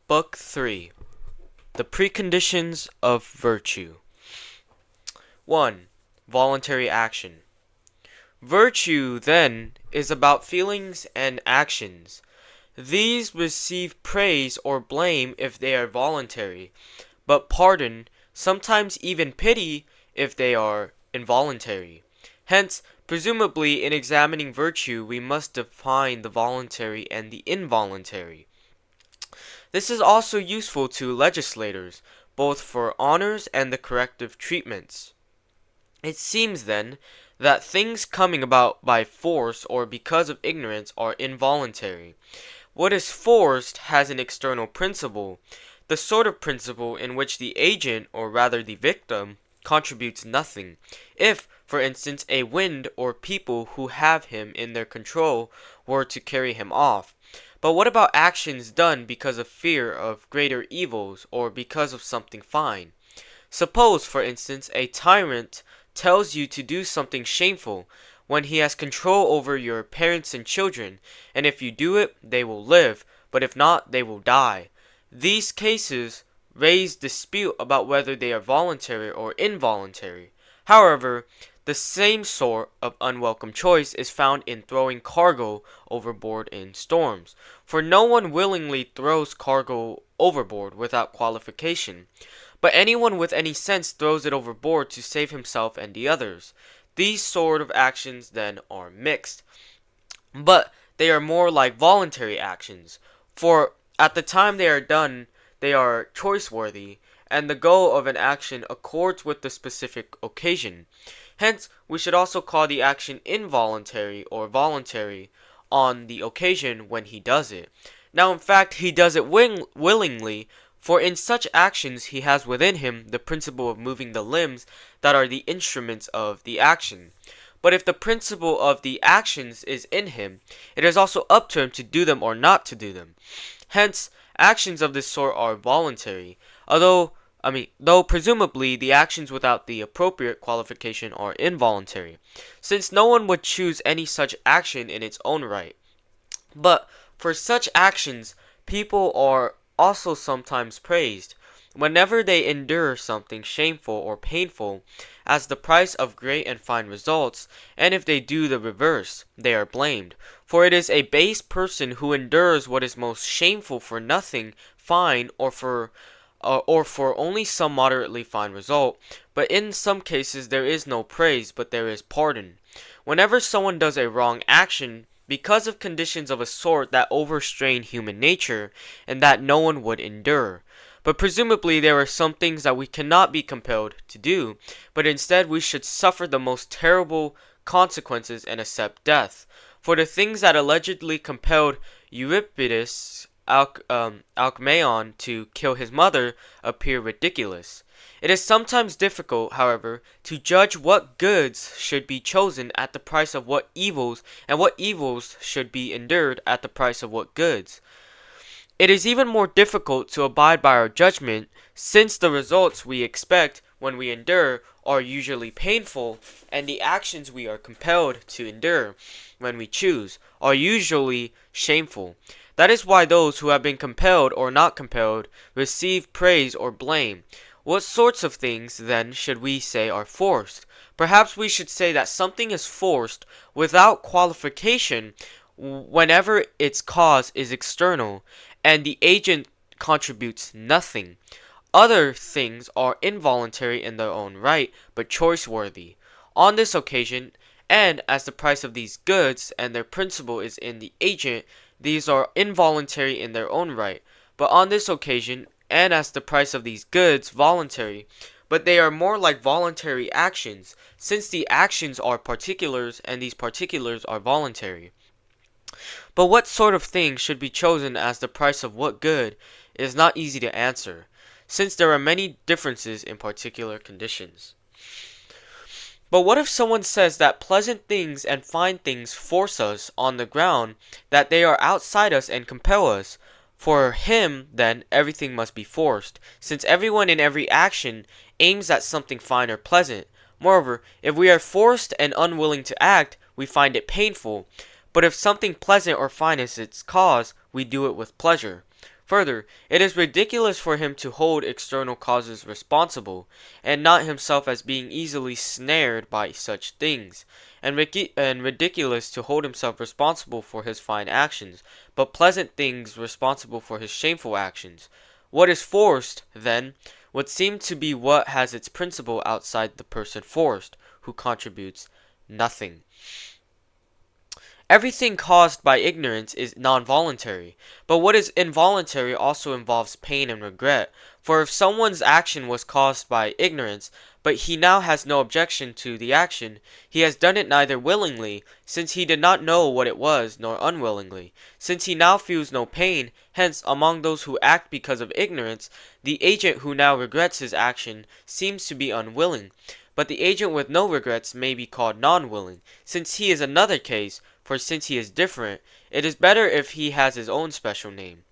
Book 3. The Preconditions of Virtue. 1. Voluntary action. Virtue, then, is about feelings and actions. These receive praise or blame if they are voluntary, but pardon, sometimes even pity, if they are involuntary. Hence, presumably, in examining virtue, we must define the voluntary and the involuntary. This is also useful to legislators, both for honors and the corrective treatments. It seems, then, that things coming about by force or because of ignorance are involuntary. What is forced has an external principle, the sort of principle in which the agent, or rather the victim, contributes nothing. If, for instance, a wind or people who have him in their control were to carry him off. But what about actions done because of fear of greater evils or because of something fine? Suppose, for instance, a tyrant tells you to do something shameful when he has control over your parents and children, and if you do it, they will live, but if not, they will die. These cases raise dispute about whether they are voluntary or involuntary. However, the same sort of unwelcome choice is found in throwing cargo overboard in storms, for no one willingly throws cargo overboard without qualification. But anyone with any sense throws it overboard to save himself and the others. These sort of actions, then, are mixed. But they are more like voluntary actions, for at the time they are done, they are choice-worthy, and the goal of an action accords with the specific occasion. Hence, we should also call the action involuntary or voluntary on the occasion when he does it. Now, in fact, he does it willingly, for in such actions he has within him the principle of moving the limbs that are the instruments of the action. But if the principle of the actions is in him, it is also up to him to do them or not to do them. Hence, actions of this sort are voluntary, though presumably the actions without the appropriate qualification are involuntary, since no one would choose any such action in its own right. But for such actions, people are also sometimes praised, whenever they endure something shameful or painful, as the price of great and fine results, and if they do the reverse, they are blamed. For it is a base person who endures what is most shameful for nothing fine or for only some moderately fine result, but in some cases there is no praise, but there is pardon. Whenever someone does a wrong action, because of conditions of a sort that overstrain human nature, and that no one would endure. But presumably there are some things that we cannot be compelled to do, but instead we should suffer the most terrible consequences and accept death. For the things that allegedly compelled Euripides Alcmaeon to kill his mother appear ridiculous. It is sometimes difficult, however, to judge what goods should be chosen at the price of what evils, and what evils should be endured at the price of what goods. It is even more difficult to abide by our judgment, since the results we expect when we endure are usually painful, and the actions we are compelled to endure when we choose are usually shameful. That is why those who have been compelled or not compelled receive praise or blame. What sorts of things, then, should we say are forced? Perhaps we should say that something is forced without qualification whenever its cause is external, and the agent contributes nothing. Other things are involuntary in their own right, but choice-worthy. On this occasion, and as the price of these goods and their principle is in the agent, these are involuntary in their own right, but on this occasion, and as the price of these goods voluntary, but they are more like voluntary actions, since the actions are particulars and these particulars are voluntary. But what sort of thing should be chosen as the price of what good is not easy to answer, since there are many differences in particular conditions. But what if someone says that pleasant things and fine things force us on the ground that they are outside us and compel us? For him, then, everything must be forced, since everyone in every action aims at something fine or pleasant. Moreover, if we are forced and unwilling to act, we find it painful. But if something pleasant or fine is its cause, we do it with pleasure. Further, it is ridiculous for him to hold external causes responsible, and not himself as being easily snared by such things, and ridiculous to hold himself responsible for his fine actions, but pleasant things responsible for his shameful actions. What is forced, then, would seem to be what has its principle outside the person forced, who contributes nothing. Everything caused by ignorance is non-voluntary, but what is involuntary also involves pain and regret. For if someone's action was caused by ignorance, but he now has no objection to the action, he has done it neither willingly, since he did not know what it was, nor unwillingly, since he now feels no pain. Hence, among those who act because of ignorance, the agent who now regrets his action seems to be unwilling. But the agent with no regrets may be called non-willing, since he is another case, for since he is different, it is better if he has his own special name.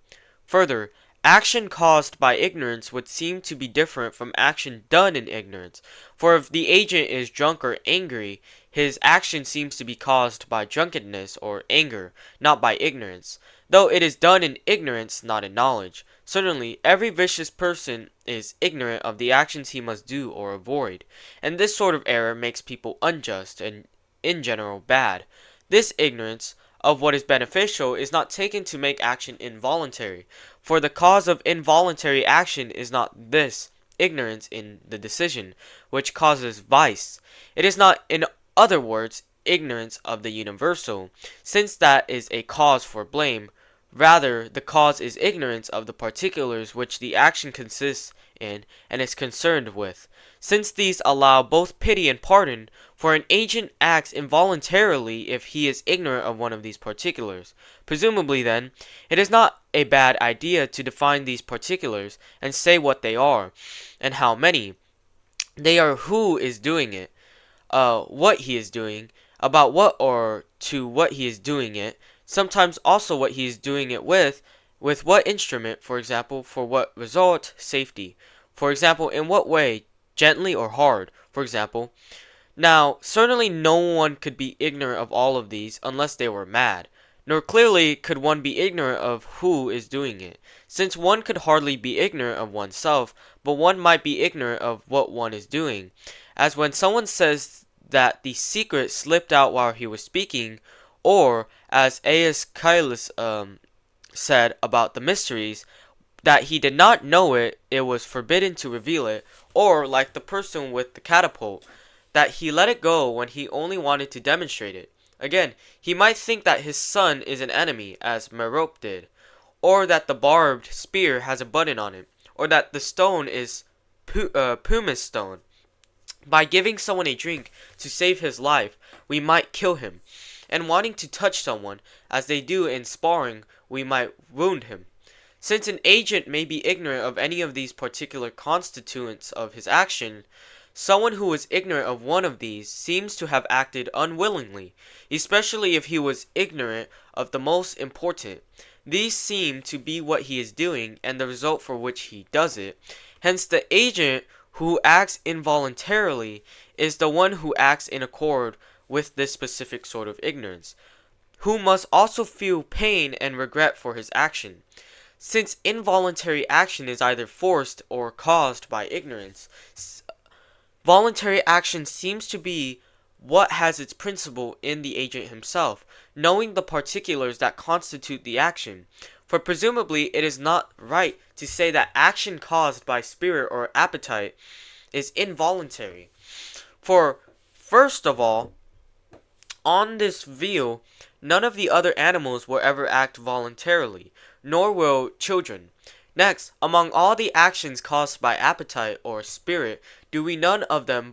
Further, action caused by ignorance would seem to be different from action done in ignorance, for if the agent is drunk or angry, his action seems to be caused by drunkenness or anger, not by ignorance, though it is done in ignorance, not in knowledge. Certainly, every vicious person is ignorant of the actions he must do or avoid, and this sort of error makes people unjust and, in general, bad. This ignorance of what is beneficial is not taken to make action involuntary, for the cause of involuntary action is not this ignorance in the decision, which causes vice. It is not, in other words, ignorance of the universal, since that is a cause for blame. Rather, the cause is ignorance of the particulars which the action consists in and is concerned with, since these allow both pity and pardon, for an agent acts involuntarily if he is ignorant of one of these particulars. Presumably, then, it is not a bad idea to define these particulars and say what they are, and how many. They are who is doing it, what he is doing, about what or to what he is doing it, sometimes also what he is doing it with what instrument, for example, for what result, safety, for example, in what way, gently or hard, for example. Now, certainly no one could be ignorant of all of these unless they were mad, nor clearly could one be ignorant of who is doing it, since one could hardly be ignorant of oneself, but one might be ignorant of what one is doing, as when someone says that the secret slipped out while he was speaking, or, as Aeschylus said about the mysteries, that he did not know it, it was forbidden to reveal it, or, like the person with the catapult, that he let it go when he only wanted to demonstrate it. Again, he might think that his son is an enemy, as Merope did, or that the barbed spear has a button on it, or that the stone is pumice stone. By giving someone a drink to save his life, we might kill him, and wanting to touch someone, as they do in sparring, we might wound him. Since an agent may be ignorant of any of these particular constituents of his action, someone who is ignorant of one of these seems to have acted unwillingly, especially if he was ignorant of the most important. These seem to be what he is doing and the result for which he does it. Hence the agent who acts involuntarily is the one who acts in accord with this specific sort of ignorance, who must also feel pain and regret for his action. Since involuntary action is either forced or caused by ignorance, voluntary action seems to be what has its principle in the agent himself, knowing the particulars that constitute the action. For presumably it is not right to say that action caused by spirit or appetite is involuntary. For, first of all, on this view, none of the other animals will ever act voluntarily, nor will children. Next, among all the actions caused by appetite or spirit, do we do none of them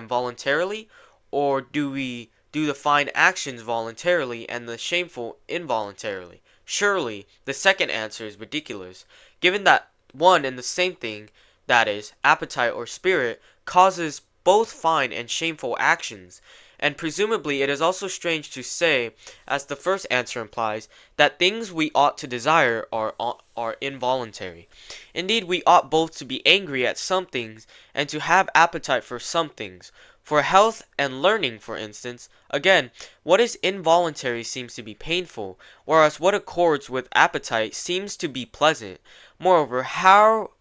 voluntarily, or do we do the fine actions voluntarily and the shameful involuntarily? Surely, the second answer is ridiculous, given that one and the same thing, that is, appetite or spirit, causes both fine and shameful actions. And presumably it is also strange to say, as the first answer implies, that things we ought to desire are involuntary. Indeed, we ought both to be angry at some things and to have appetite for some things, For health and learning, for instance, again, what is involuntary seems to be painful, whereas what accords with appetite seems to be pleasant. Moreover, how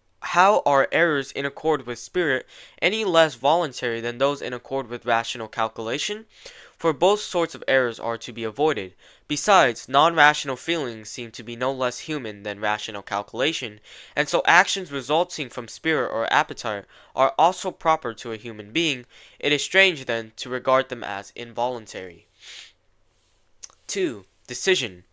are errors in accord with spirit any less voluntary than those in accord with rational calculation? For both sorts of errors are to be avoided. Besides, non-rational feelings seem to be no less human than rational calculation, and so actions resulting from spirit or appetite are also proper to a human being. It is strange, then, to regard them as involuntary. 2. Decision.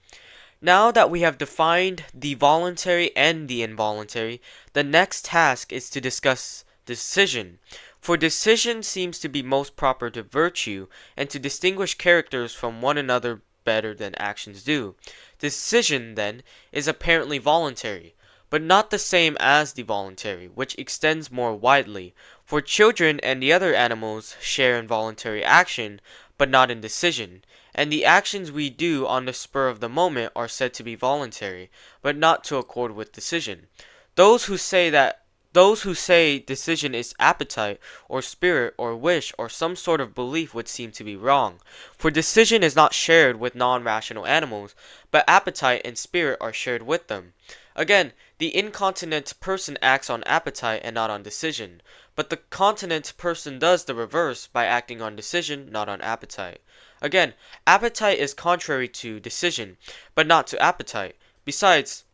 Now that we have defined the voluntary and the involuntary, the next task is to discuss decision. For decision seems to be most proper to virtue, and to distinguish characters from one another better than actions do. Decision, then, is apparently voluntary, but not the same as the voluntary, which extends more widely. For children and the other animals share in voluntary action, but not in decision, and the actions we do on the spur of the moment are said to be voluntary, but not to accord with decision. Those who say decision is appetite, or spirit, or wish, or some sort of belief would seem to be wrong, for decision is not shared with non-rational animals, but appetite and spirit are shared with them. Again, the incontinent person acts on appetite and not on decision, but the continent person does the reverse by acting on decision, not on appetite. Again, appetite is contrary to decision, but not to appetite. Besides,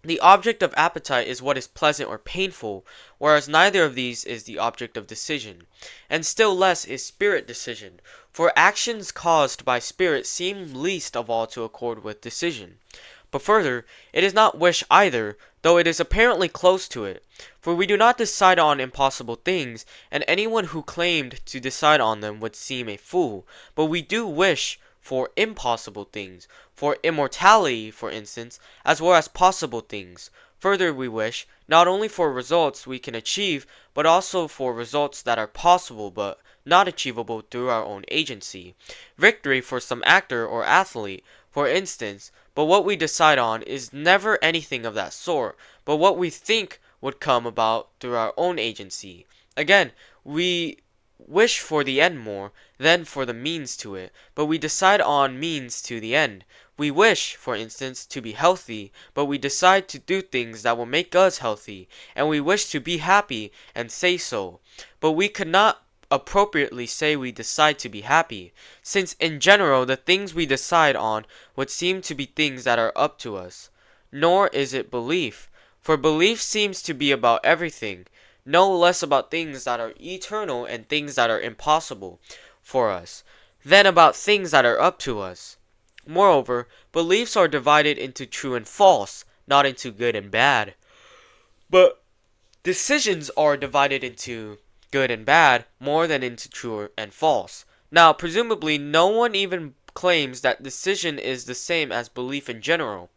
the object of appetite is what is pleasant or painful, whereas neither of these is the object of decision. And still less is spirit decision, for actions caused by spirit seem least of all to accord with decision. But further, it is not wish either, though it is apparently close to it. For we do not decide on impossible things, and anyone who claimed to decide on them would seem a fool. But we do wish for impossible things, for immortality, for instance, as well as possible things. Further, we wish, not only for results we can achieve, but also for results that are possible but not achievable through our own agency. Victory for some actor or athlete, for instance, but what we decide on is never anything of that sort, but what we think would come about through our own agency. Again, we wish for the end more than for the means to it, but we decide on means to the end. We wish, for instance, to be healthy, but we decide to do things that will make us healthy, and we wish to be happy and say so. But we could not appropriately say we decide to be happy, since in general the things we decide on would seem to be things that are up to us. Nor is it belief, for belief seems to be about everything, no less about things that are eternal and things that are impossible for us, than about things that are up to us. Moreover, beliefs are divided into true and false, not into good and bad. But decisions are divided into good and bad more than into true and false. Now, presumably, no one even claims that decision is the same as belief in general.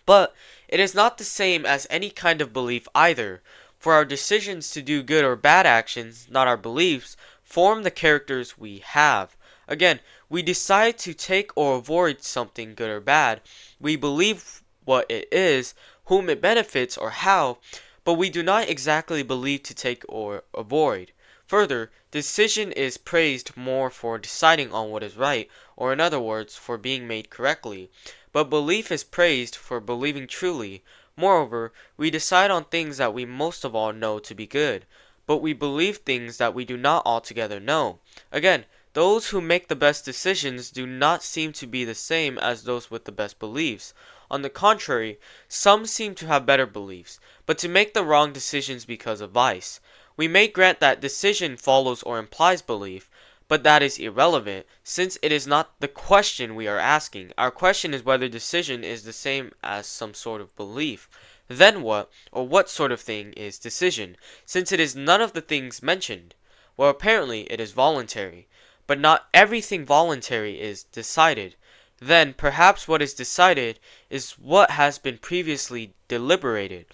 But it is not the same as any kind of belief either, for our decisions to do good or bad actions, not our beliefs, form the characters we have. Again, we decide to take or avoid something good or bad. We believe what it is, whom it benefits, or how, but we do not exactly believe to take or avoid. Further, decision is praised more for deciding on what is right, or in other words, for being made correctly. But belief is praised for believing truly. Moreover, we decide on things that we most of all know to be good, but we believe things that we do not altogether know. Again, those who make the best decisions do not seem to be the same as those with the best beliefs. On the contrary, some seem to have better beliefs, but to make the wrong decisions because of vice. We may grant that decision follows or implies belief, but that is irrelevant, since it is not the question we are asking. Our question is whether decision is the same as some sort of belief. Then what, or what sort of thing, is decision, since it is none of the things mentioned? Well, apparently it is voluntary. But not everything voluntary is decided. Then perhaps what is decided is what has been previously deliberated.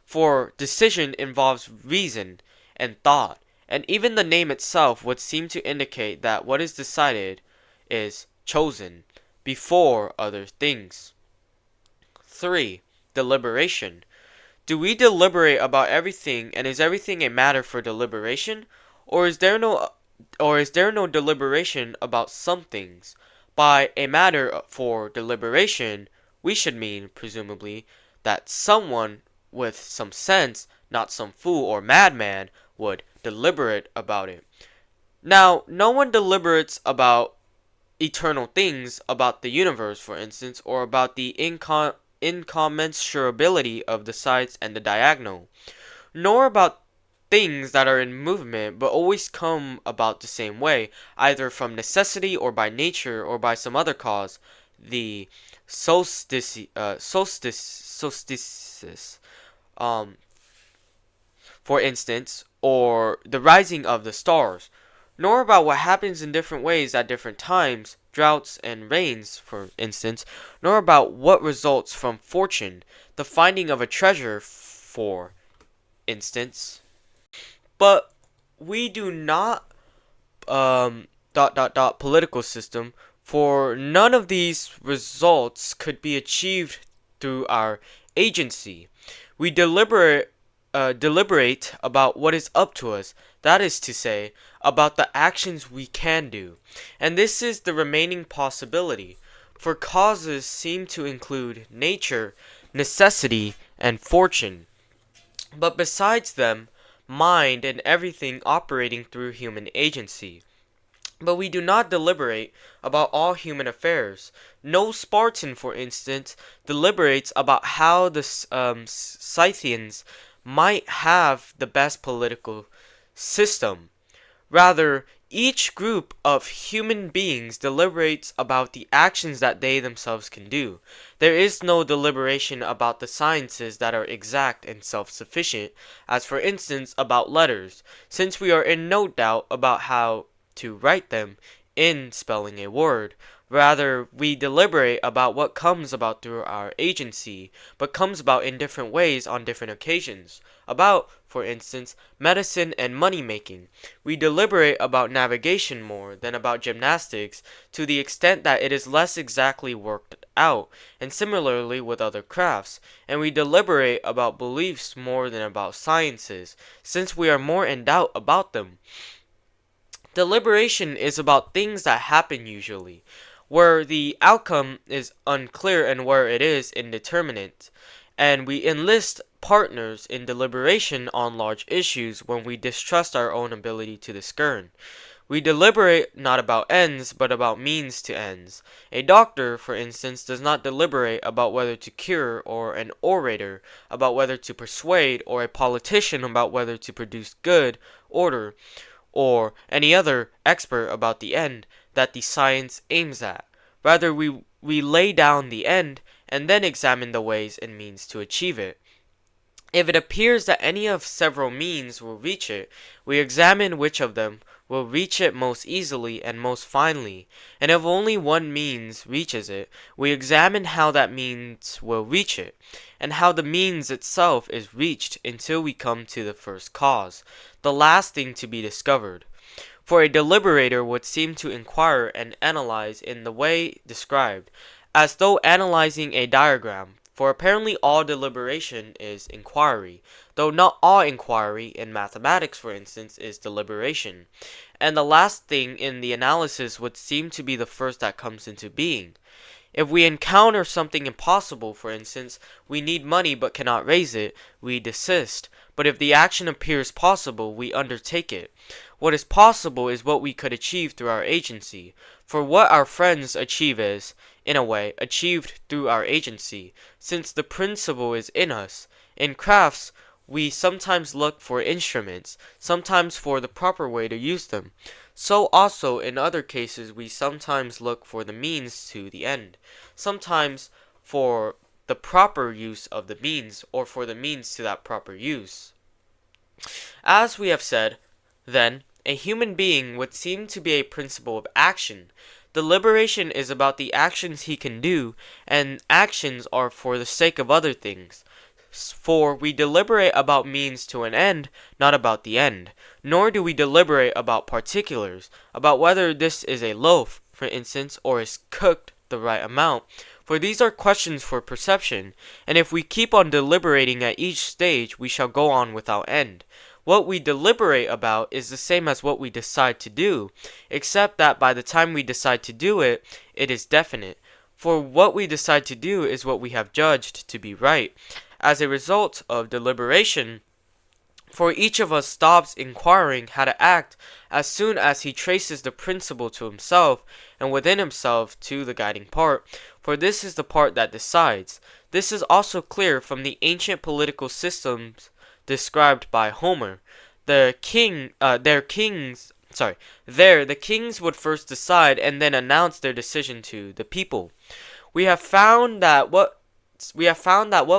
For decision involves reason and thought, and even the name itself would seem to indicate that what is decided is chosen before other things. 3. Deliberation. Do we deliberate about everything, and is everything a matter for deliberation? Or is there no or is there no deliberation about some things? By a matter for deliberation, we should mean, presumably, that someone with some sense, not some fool or madman, would deliberate about it. Now, no one deliberates about eternal things, about the universe, for instance, or about the incommensurability of the sides and the diagonal, nor about things that are in movement but always come about the same way, either from necessity or by nature or by some other cause, the solstices, um, for instance, or the rising of the stars, nor about what happens in different ways at different times, droughts and rains, for instance, nor about what results from fortune, the finding of a treasure, for instance. But we do not political system, for none of these results could be achieved through our agency. We deliberate about what is up to us, that is to say, about the actions we can do. And this is the remaining possibility, for causes seem to include nature, necessity, and fortune. But besides them, mind and everything operating through human agency. But we do not deliberate about all human affairs. No Spartan, for instance, deliberates about how the Scythians might have the best political system. Rather, each group of human beings deliberates about the actions that they themselves can do. There is no deliberation about the sciences that are exact and self-sufficient, as for instance about letters, since we are in no doubt about how to write them in spelling a word. Rather, we deliberate about what comes about through our agency, but comes about in different ways on different occasions. About, for instance, medicine and money-making. We deliberate about navigation more than about gymnastics, to the extent that it is less exactly worked out, and similarly with other crafts. And we deliberate about beliefs more than about sciences, since we are more in doubt about them. Deliberation is about things that happen usually, where the outcome is unclear and where it is indeterminate, and we enlist partners in deliberation on large issues when we distrust our own ability to discern. We deliberate not about ends, but about means to ends. A doctor, for instance, does not deliberate about whether to cure, or an orator about whether to persuade, or a politician about whether to produce good, order, or any other expert about the end that the science aims at. Rather, we lay down the end and then examine the ways and means to achieve it. If it appears that any of several means will reach it, we examine which of them will reach it most easily and most finely, and if only one means reaches it, we examine how that means will reach it, and how the means itself is reached until we come to the first cause, the last thing to be discovered. For a deliberator would seem to inquire and analyze in the way described, as though analyzing a diagram, for apparently all deliberation is inquiry, though not all inquiry, in mathematics for instance, is deliberation, and the last thing in the analysis would seem to be the first that comes into being. If we encounter something impossible, for instance, we need money but cannot raise it, we desist. But if the action appears possible, we undertake it. What is possible is what we could achieve through our agency. For what our friends achieve is, in a way, achieved through our agency, since the principle is in us. In crafts, we sometimes look for instruments, sometimes for the proper way to use them. So also in other cases we sometimes look for the means to the end, sometimes for the proper use of the means, or for the means to that proper use. As we have said, then, a human being would seem to be a principle of action. Deliberation is about the actions he can do, and actions are for the sake of other things. For we deliberate about means to an end, not about the end. Nor do we deliberate about particulars, about whether this is a loaf, for instance, or is cooked the right amount. For these are questions for perception, and if we keep on deliberating at each stage, we shall go on without end. What we deliberate about is the same as what we decide to do, except that by the time we decide to do it, it is definite. For what we decide to do is what we have judged to be right. As a result of deliberation, for each of us stops inquiring how to act as soon as he traces the principle to himself, and within himself to the guiding part, for this is the part that decides. This is also clear from the ancient political systems described by Homer. The kings would first decide and then announce their decision to the people. We have found that what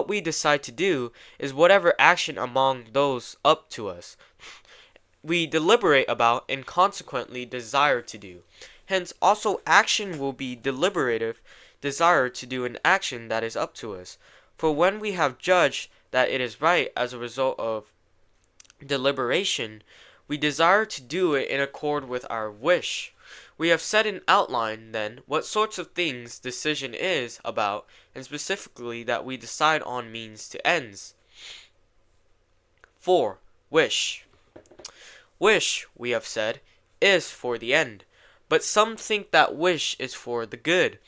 we decide to do is whatever action among those up to us we deliberate about and consequently desire to do. Hence, also action will be deliberative desire to do an action that is up to us. For when we have judged that it is right as a result of deliberation, we desire to do it in accord with our wish. We have said in outline, then, what sorts of things decision is about, and specifically that we decide on means to ends. 4. Wish. Wish, we have said, is for the end, but some think that wish is for the good,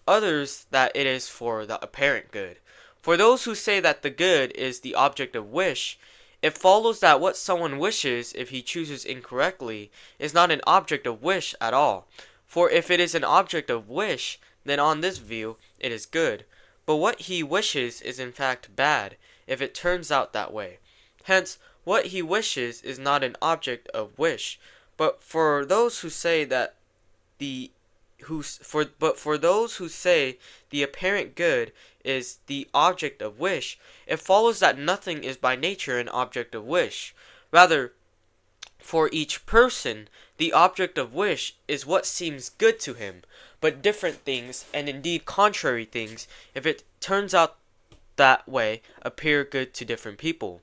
others that it is for the apparent good. For those who say that the good is the object of wish, it follows that what someone wishes, if he chooses incorrectly, is not an object of wish at all. For if it is an object of wish, then on this view it is good. But what he wishes is in fact bad, if it turns out that way. Hence, what he wishes is not an object of wish. But for those who say the apparent good is the object of wish, it follows that nothing is by nature an object of wish. Rather, for each person, the object of wish is what seems good to him, but different things, and indeed contrary things, if it turns out that way, appear good to different people.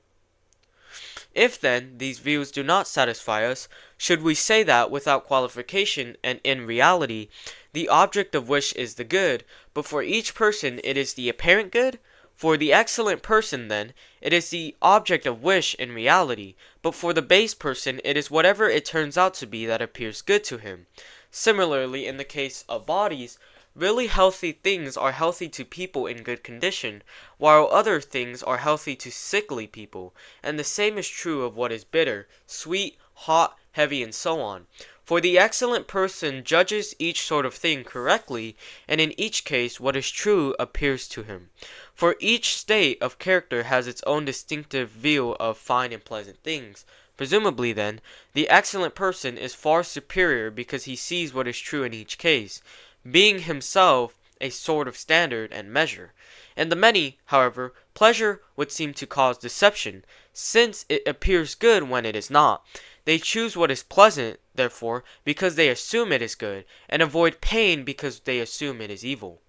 If then these views do not satisfy us, should we say that without qualification and in reality, the object of wish is the good, but for each person it is the apparent good? For the excellent person, then, it is the object of wish in reality, but for the base person it is whatever it turns out to be that appears good to him. Similarly, in the case of bodies, really healthy things are healthy to people in good condition, while other things are healthy to sickly people, and the same is true of what is bitter, sweet, hot, heavy, and so on. For the excellent person judges each sort of thing correctly, and in each case what is true appears to him. For each state of character has its own distinctive view of fine and pleasant things. Presumably, then, the excellent person is far superior because he sees what is true in each case, being himself a sort of standard and measure. In the many, however, pleasure would seem to cause deception, since it appears good when it is not. They choose what is pleasant, therefore, because they assume it is good, and avoid pain because they assume it is evil.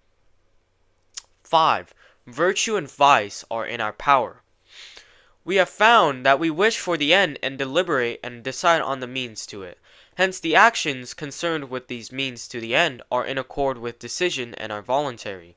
5. Virtue and vice are in our power. We have found that we wish for the end and deliberate and decide on the means to it. Hence the actions concerned with these means to the end are in accord with decision and are voluntary.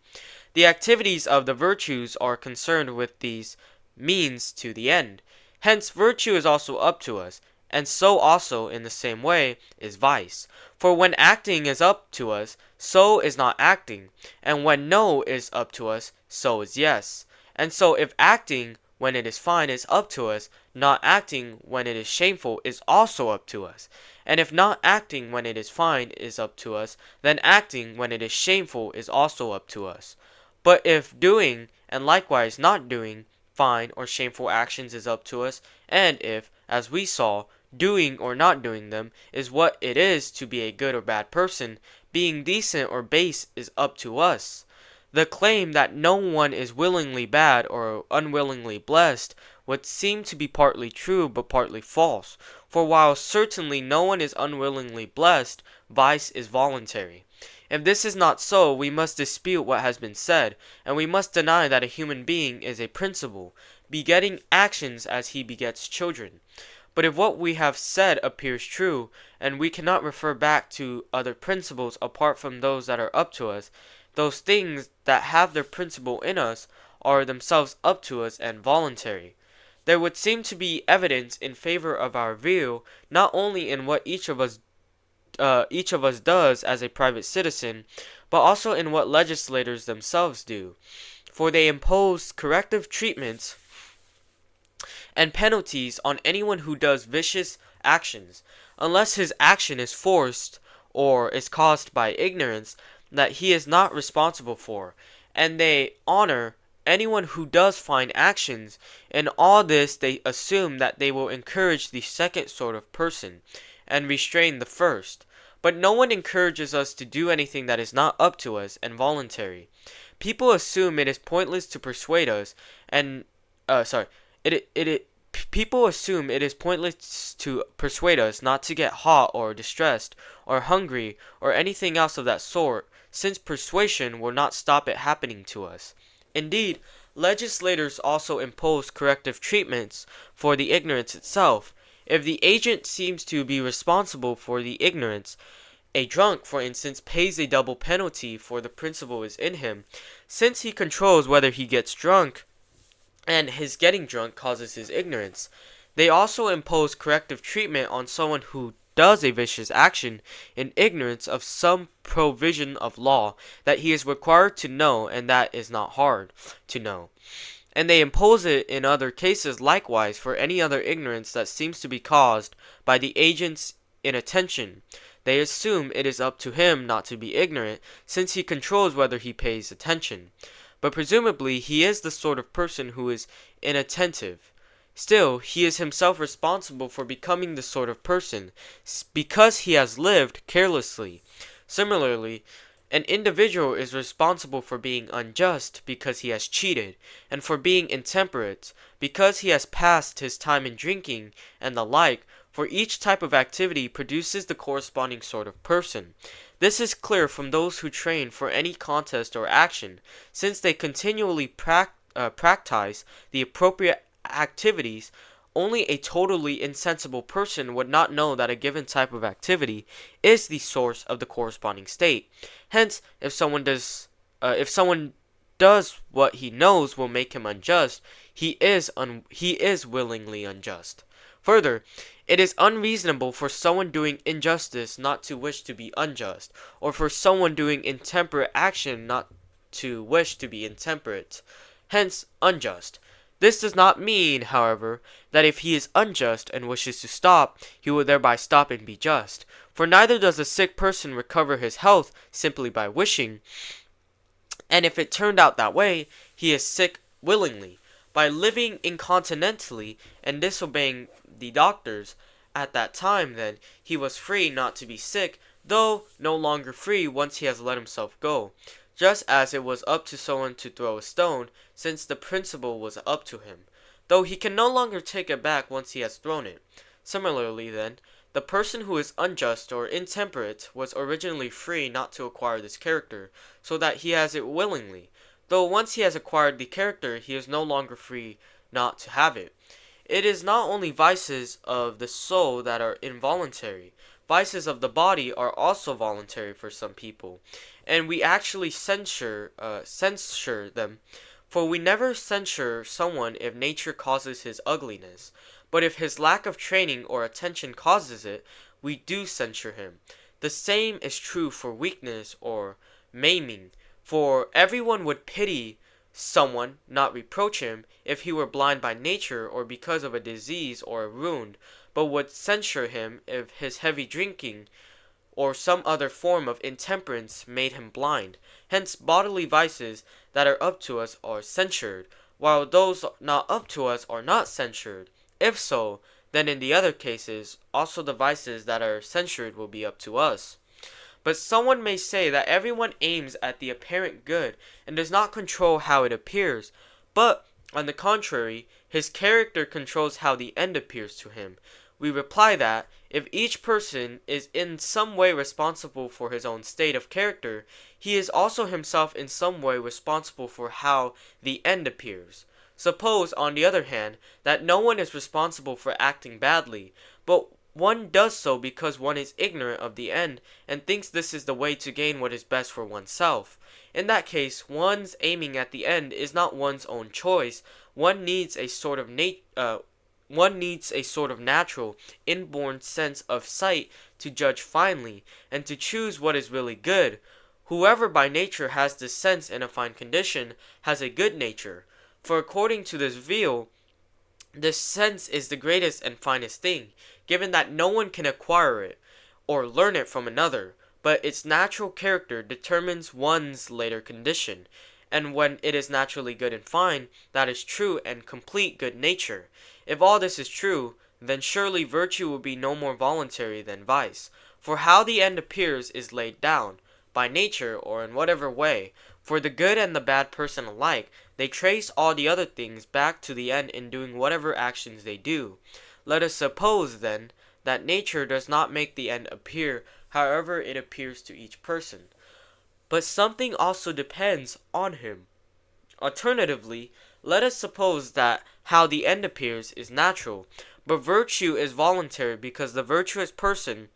The activities of the virtues are concerned with these means to the end. Hence virtue is also up to us, and so also in the same way is vice. For when acting is up to us, so is not acting, and when no is up to us, so is yes. And so if acting when it is fine is up to us, not acting when it is shameful is also up to us. And if not acting when it is fine is up to us, then acting when it is shameful is also up to us. But if doing, and likewise not doing, fine or shameful actions is up to us, and if, as we saw, doing or not doing them is what it is to be a good or bad person, being decent or base is up to us. The claim that no one is willingly bad or unwillingly blessed would seem to be partly true but partly false, for while certainly no one is unwillingly blessed, vice is voluntary. If this is not so, we must dispute what has been said, and we must deny that a human being is a principle, begetting actions as he begets children. But if what we have said appears true, and we cannot refer back to other principles apart from those that are up to us, those things that have their principle in us are themselves up to us and voluntary. there would seem to be evidence in favor of our view, not only in what each of us does as a private citizen, but also in what legislators themselves do. For they impose corrective treatments and penalties on anyone who does vicious actions, unless his action is forced or is caused by ignorance that he is not responsible for, and they honor anyone who does fine actions. In all this they assume that they will encourage the second sort of person, and restrain the first. But no one encourages us to do anything that is not up to us and voluntary. People assume it is pointless to persuade us, and sorry, people assume it is pointless to persuade us not to get hot or distressed or hungry or anything else of that sort, since persuasion will not stop it happening to us. Indeed, legislators also impose corrective treatments for the ignorance itself. If the agent seems to be responsible for the ignorance, a drunk, for instance, pays a double penalty, for the principle is in him, since he controls whether he gets drunk, and his getting drunk causes his ignorance. They also impose corrective treatment on someone who does a vicious action in ignorance of some provision of law that he is required to know and that is not hard to know. And they impose it in other cases likewise for any other ignorance that seems to be caused by the agent's inattention. They assume it is up to him not to be ignorant, since he controls whether he pays attention. But presumably he is the sort of person who is inattentive. Still, he is himself responsible for becoming the sort of person, because he has lived carelessly. Similarly, an individual is responsible for being unjust because he has cheated, and for being intemperate because he has passed his time in drinking and the like, for each type of activity produces the corresponding sort of person. This is clear from those who train for any contest or action, since they continually practice the appropriate activities. Only a totally insensible person would not know that a given type of activity is the source of the corresponding state. Hence, if someone does what he knows will make him unjust, he is willingly unjust. Further, it is unreasonable for someone doing injustice not to wish to be unjust, or for someone doing intemperate action not to wish to be intemperate, hence unjust. This does not mean, however, that if he is unjust and wishes to stop, he will thereby stop and be just. For neither does a sick person recover his health simply by wishing, and if it turned out that way, he is sick willingly. By living incontinently and disobeying the doctors at that time, then, he was free not to be sick, though no longer free once he has let himself go. Just as it was up to someone to throw a stone, since the principle was up to him, though he can no longer take it back once he has thrown it. Similarly, then, the person who is unjust or intemperate was originally free not to acquire this character, so that he has it willingly, though once he has acquired the character, he is no longer free not to have it. It is not only vices of the soul that are involuntary. Vices of the body are also voluntary for some people, and we actually censure them. For we never censure someone if nature causes his ugliness, but if his lack of training or attention causes it, we do censure him. The same is true for weakness or maiming, for everyone would pity someone, not reproach him, if he were blind by nature or because of a disease or a wound, but would censure him if his heavy drinking or some other form of intemperance made him blind. Hence bodily vices that are up to us are censured, while those not up to us are not censured. If so, then in the other cases, also the vices that are censured will be up to us. But someone may say that everyone aims at the apparent good and does not control how it appears, but, on the contrary, his character controls how the end appears to him. We reply that, if each person is in some way responsible for his own state of character, he is also himself in some way responsible for how the end appears. Suppose, on the other hand, that no one is responsible for acting badly, but one does so because one is ignorant of the end and thinks this is the way to gain what is best for oneself. In that case, one's aiming at the end is not one's own choice. One needs a sort of natural, inborn sense of sight to judge finely, and to choose what is really good. Whoever by nature has this sense in a fine condition has a good nature. For according to this view, this sense is the greatest and finest thing, given that no one can acquire it, or learn it from another, but its natural character determines one's later condition, and when it is naturally good and fine, that is true and complete good nature. If all this is true, then surely virtue will be no more voluntary than vice. For how the end appears is laid down, by nature or in whatever way. For the good and the bad person alike, they trace all the other things back to the end in doing whatever actions they do. Let us suppose, then, that nature does not make the end appear however it appears to each person, but something also depends on him. Alternatively, let us suppose that how the end appears is natural, but virtue is voluntary because the virtuous person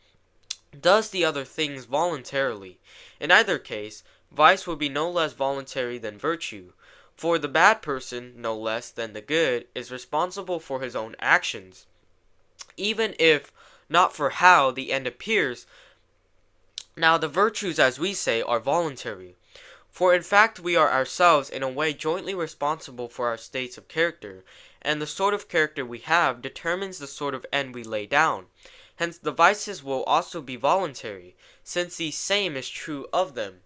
does the other things voluntarily. In either case, vice will be no less voluntary than virtue, for the bad person, no less than the good, is responsible for his own actions, even if not for how the end appears. Now the virtues, as we say, are voluntary, for in fact we are ourselves in a way jointly responsible for our states of character, and the sort of character we have determines the sort of end we lay down. Hence the vices will also be voluntary, since the same is true of them.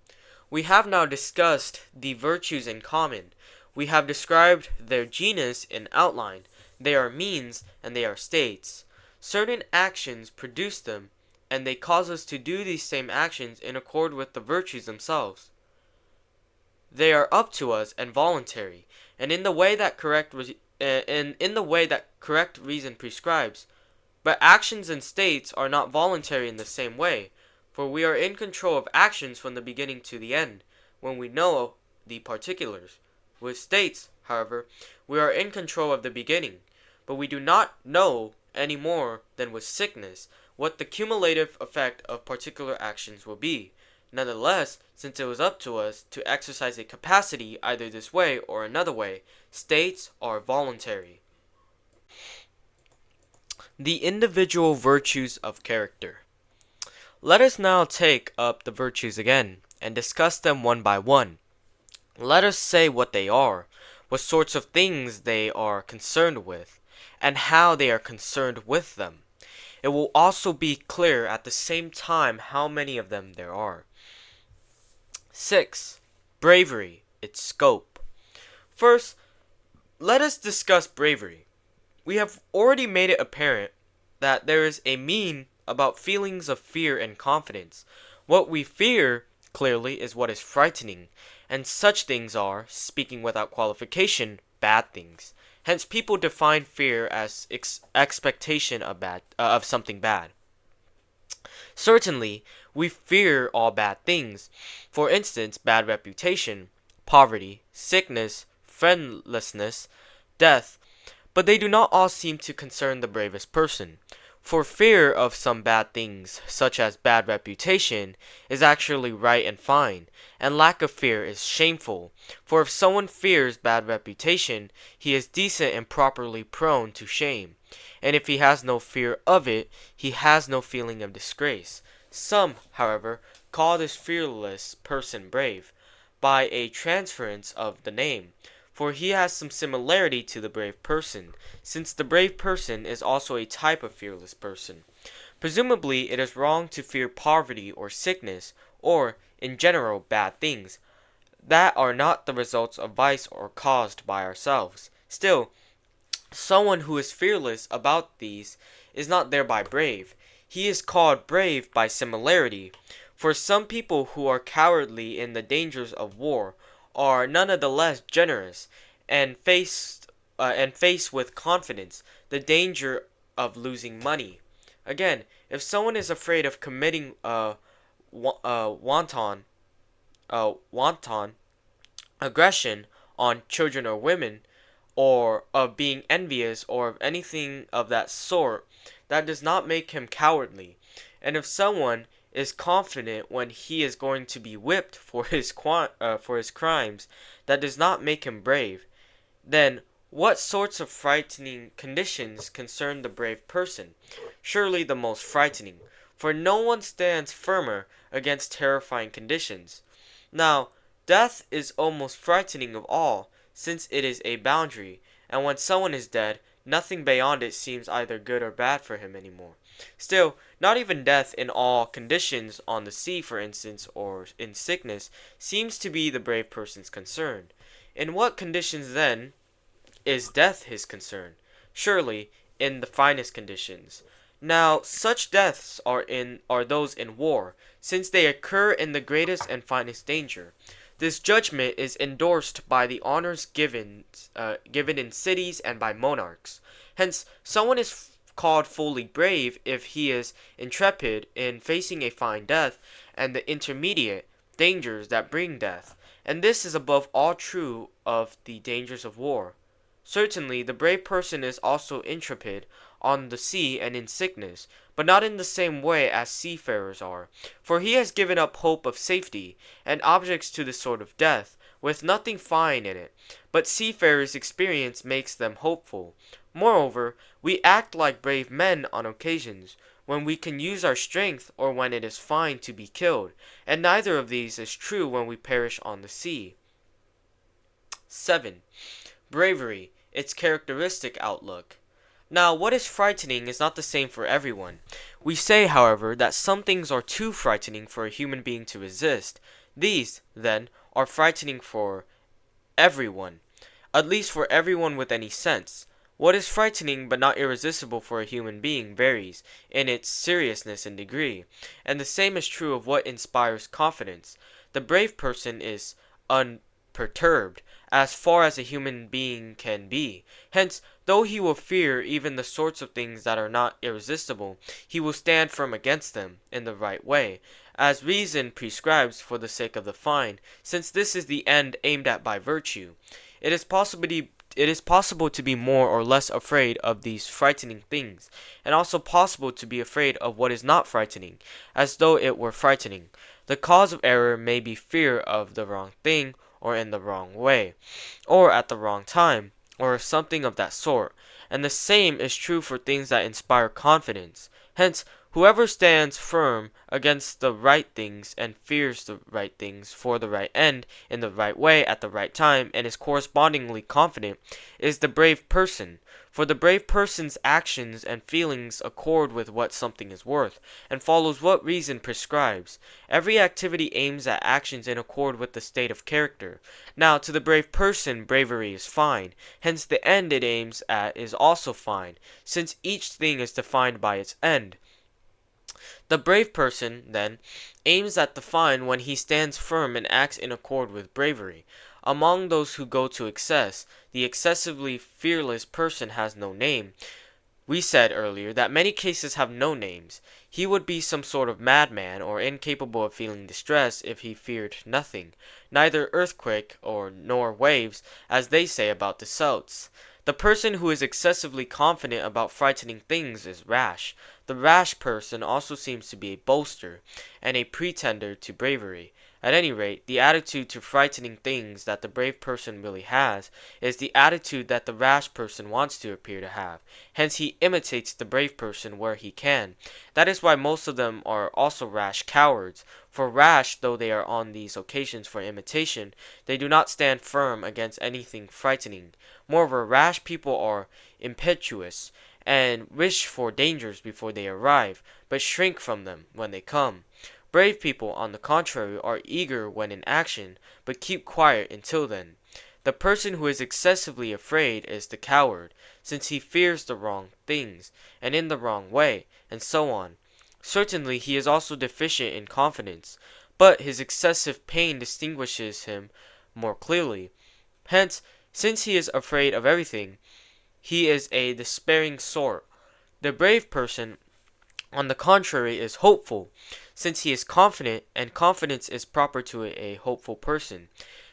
We have now discussed the virtues in common. We have described their genus in outline. They are means and they are states. Certain actions produce them, and they cause us to do these same actions in accord with the virtues themselves. They are up to us and voluntary, and in the way that correct reason prescribes. But actions and states are not voluntary in the same way, for we are in control of actions from the beginning to the end, when we know the particulars. With states, however, we are in control of the beginning, but we do not know any more than with sickness what the cumulative effect of particular actions will be. Nonetheless, since it was up to us to exercise a capacity either this way or another way, states are voluntary. The individual virtues of character. Let us now take up the virtues again, and discuss them one by one. Let us say what they are, what sorts of things they are concerned with, and how they are concerned with them. It will also be clear at the same time how many of them there are. 6. Bravery, its scope. First, let us discuss bravery. We have already made it apparent that there is a mean about feelings of fear and confidence. What we fear, clearly, is what is frightening, and such things are, speaking without qualification, bad things. Hence, people define fear as expectation of something bad. Certainly, we fear all bad things. For instance, bad reputation, poverty, sickness, friendlessness, death, but they do not all seem to concern the bravest person. For fear of some bad things, such as bad reputation, is actually right and fine, and lack of fear is shameful. For if someone fears bad reputation, he is decent and properly prone to shame. And if he has no fear of it, he has no feeling of disgrace. Some, however, call this fearless person brave, by a transference of the name, for he has some similarity to the brave person, since the brave person is also a type of fearless person. Presumably, it is wrong to fear poverty or sickness, or, in general, bad things, that are not the results of vice or caused by ourselves. Still, someone who is fearless about these is not thereby brave. He is called brave by similarity, for some people who are cowardly in the dangers of war are none the less generous, and face with confidence the danger of losing money. Again, if someone is afraid of committing wanton aggression on children or women, or of being envious, or of anything of that sort, that does not make him cowardly. And if someone is confident when he is going to be whipped for his crimes, that does not make him brave. Then what sorts of frightening conditions concern the brave person? Surely the most frightening, for no one stands firmer against terrifying conditions. Now, death is almost frightening of all, since it is a boundary, and when someone is dead, nothing beyond it seems either good or bad for him anymore. Still, not even death in all conditions, on the sea for instance, or in sickness, seems to be the brave person's concern. In what conditions then is death his concern? Surely in the finest conditions. Now such deaths are those in war, since they occur in the greatest and finest danger. This judgment is endorsed by the honors given in cities and by monarchs. Hence, someone is called fully brave if he is intrepid in facing a fine death and the intermediate dangers that bring death. And this is above all true of the dangers of war. Certainly, the brave person is also intrepid on the sea and in sickness, but not in the same way as seafarers are, for he has given up hope of safety, and objects to the sort of death, with nothing fine in it, but seafarers' experience makes them hopeful. Moreover, we act like brave men on occasions, when we can use our strength or when it is fine to be killed, and neither of these is true when we perish on the sea. 7. Bravery, its characteristic outlook. Now, what is frightening is not the same for everyone. We say, however, that some things are too frightening for a human being to resist. These, then, are frightening for everyone, at least for everyone with any sense. What is frightening but not irresistible for a human being varies in its seriousness and degree, and the same is true of what inspires confidence. The brave person is unperturbed, as far as a human being can be. Hence, though he will fear even the sorts of things that are not irresistible, he will stand firm against them, in the right way, as reason prescribes for the sake of the fine, since this is the end aimed at by virtue. It is possible to be more or less afraid of these frightening things, and also possible to be afraid of what is not frightening, as though it were frightening. The cause of error may be fear of the wrong thing, or in the wrong way, or at the wrong time, or something of that sort, and the same is true for things that inspire confidence. Hence, whoever stands firm against the right things and fears the right things for the right end in the right way at the right time and is correspondingly confident is the brave person. For the brave person's actions and feelings accord with what something is worth, and follows what reason prescribes. Every activity aims at actions in accord with the state of character. Now, to the brave person, bravery is fine. Hence, the end it aims at is also fine, since each thing is defined by its end. The brave person, then, aims at the fine when he stands firm and acts in accord with bravery. Among those who go to excess, the excessively fearless person has no name. We said earlier that many cases have no names. He would be some sort of madman or incapable of feeling distress if he feared nothing, neither earthquake nor waves, as they say about the Celts. The person who is excessively confident about frightening things is rash. The rash person also seems to be a boaster, and a pretender to bravery. At any rate, the attitude to frightening things that the brave person really has is the attitude that the rash person wants to appear to have. Hence he imitates the brave person where he can. That is why most of them are also rash cowards. For rash though they are on these occasions for imitation, they do not stand firm against anything frightening. Moreover, rash people are impetuous, and wish for dangers before they arrive, but shrink from them when they come. Brave people, on the contrary, are eager when in action, but keep quiet until then. The person who is excessively afraid is the coward, since he fears the wrong things, and in the wrong way, and so on. Certainly he is also deficient in confidence, but his excessive pain distinguishes him more clearly. Hence, since he is afraid of everything, he is a despairing sort. The brave person, on the contrary, is hopeful, since he is confident, and confidence is proper to a hopeful person.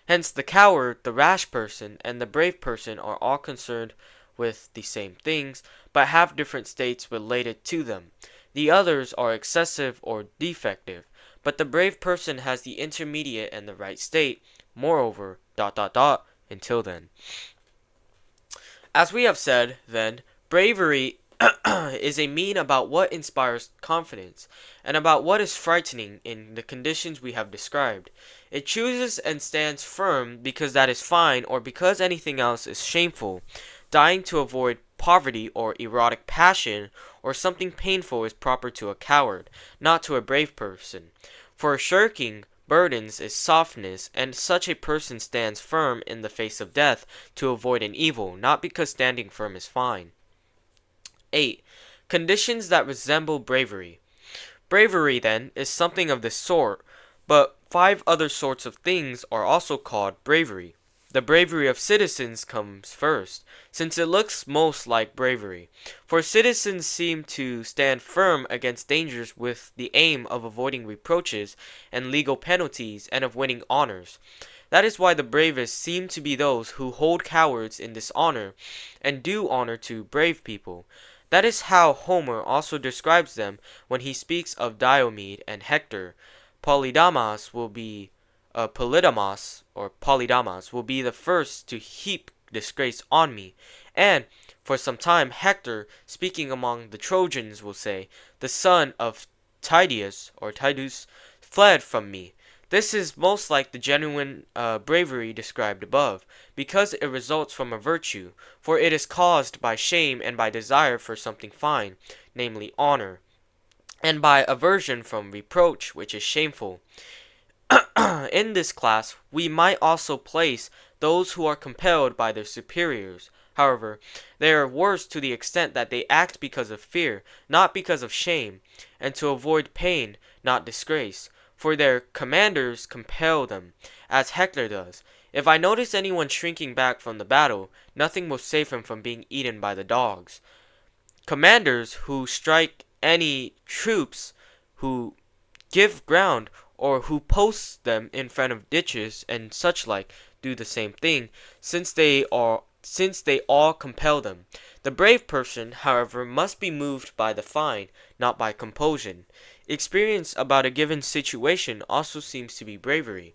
Hence the coward, the rash person, and the brave person are all concerned with the same things, but have different states related to them. The others are excessive or defective, but the brave person has the intermediate and the right state. Moreover, until then. As we have said, then, bravery is a mean about what inspires confidence, and about what is frightening in the conditions we have described. It chooses and stands firm because that is fine or because anything else is shameful. Dying to avoid poverty or erotic passion or something painful is proper to a coward, not to a brave person. For shirking burdens is softness, and such a person stands firm in the face of death to avoid an evil, not because standing firm is fine. 8. Conditions that resemble bravery. Bravery, then, is something of this sort, but 5 other sorts of things are also called bravery. The bravery of citizens comes first, since it looks most like bravery. For citizens seem to stand firm against dangers with the aim of avoiding reproaches and legal penalties and of winning honors. That is why the bravest seem to be those who hold cowards in dishonor and do honor to brave people. That is how Homer also describes them when he speaks of Diomed and Hector. Polydamas will be Polydamas will be the first to heap disgrace on me. And for some time Hector, speaking among the Trojans, will say, the son of Tidus fled from me. This is most like the genuine bravery described above, because it results from a virtue, for it is caused by shame and by desire for something fine, namely honor, and by aversion from reproach, which is shameful. In this class, we might also place those who are compelled by their superiors. However, they are worse to the extent that they act because of fear, not because of shame, and to avoid pain, not disgrace, for their commanders compel them, as Hector does. If I notice anyone shrinking back from the battle, nothing will save him from being eaten by the dogs. Commanders who strike any troops who give ground, or who post them in front of ditches and such like, do the same thing, since they all compel them. The brave person, however, must be moved by the fine, not by compulsion. Experience about a given situation also seems to be bravery.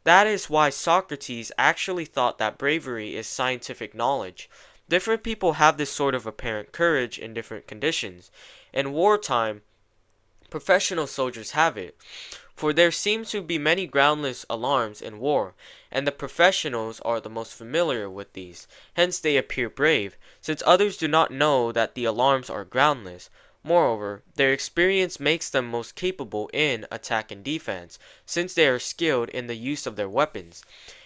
That is why Socrates actually thought that bravery is scientific knowledge. Different people have this sort of apparent courage in different conditions. In wartime, professional soldiers have it, for there seem to be many groundless alarms in war, and the professionals are the most familiar with these. Hence they appear brave, since others do not know that the alarms are groundless. Moreover, their experience makes them most capable in attack and defense, since they are skilled in the use of their weapons,